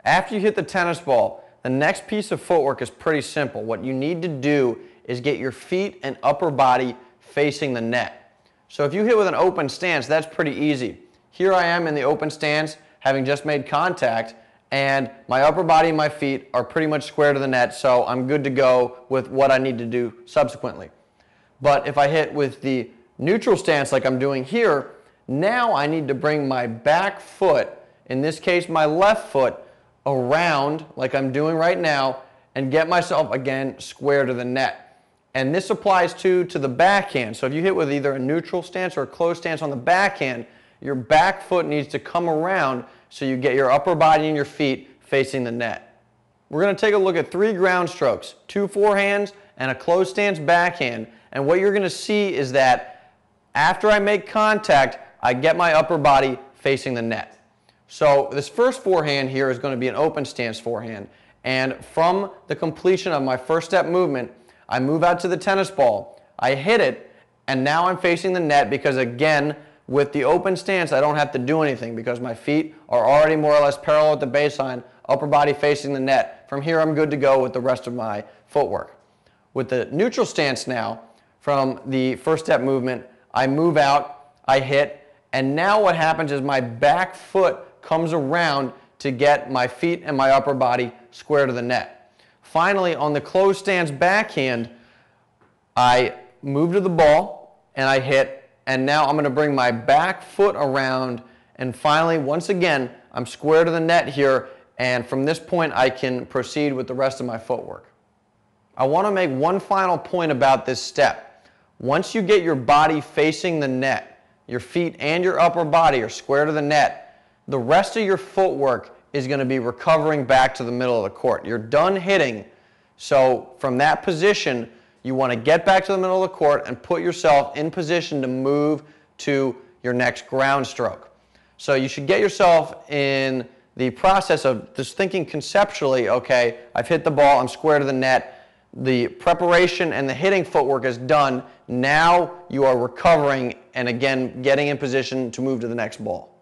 After you hit the tennis ball, the next piece of footwork is pretty simple. What you need to do is get your feet and upper body facing the net. So if you hit with an open stance, that's pretty easy. Here I am in the open stance, having just made contact, and my upper body and my feet are pretty much square to the net, so I'm good to go with what I need to do subsequently. But if I hit with the neutral stance like I'm doing here, now I need to bring my back foot, in this case my left foot, around like I'm doing right now and get myself again square to the net. And this applies to the backhand. So if you hit with either a neutral stance or a closed stance on the backhand, your back foot needs to come around so you get your upper body and your feet facing the net. We're going to take a look at 3 ground strokes, 2 forehands and a closed stance backhand. And what you're going to see is that after I make contact, I get my upper body facing the net. So this first forehand here is going to be an open stance forehand. And from the completion of my first step movement, I move out to the tennis ball, I hit it, and now I'm facing the net because, again, with the open stance, I don't have to do anything because my feet are already more or less parallel at the baseline, upper body facing the net. From here, I'm good to go with the rest of my footwork. With the neutral stance now, from the first step movement, I move out, I hit, and now what happens is my back foot comes around to get my feet and my upper body square to the net. Finally, on the closed stance backhand, I move to the ball and I hit, and now I'm going to bring my back foot around, and finally, once again, I'm square to the net here, and from this point I can proceed with the rest of my footwork. I want to make one final point about this step. Once you get your body facing the net, your feet and your upper body are square to the net, the rest of your footwork is going to be recovering back to the middle of the court. You're done hitting, so from that position, you want to get back to the middle of the court and put yourself in position to move to your next ground stroke. So you should get yourself in the process of just thinking conceptually, okay, I've hit the ball, I'm square to the net, the preparation and the hitting footwork is done, now you are recovering and again getting in position to move to the next ball.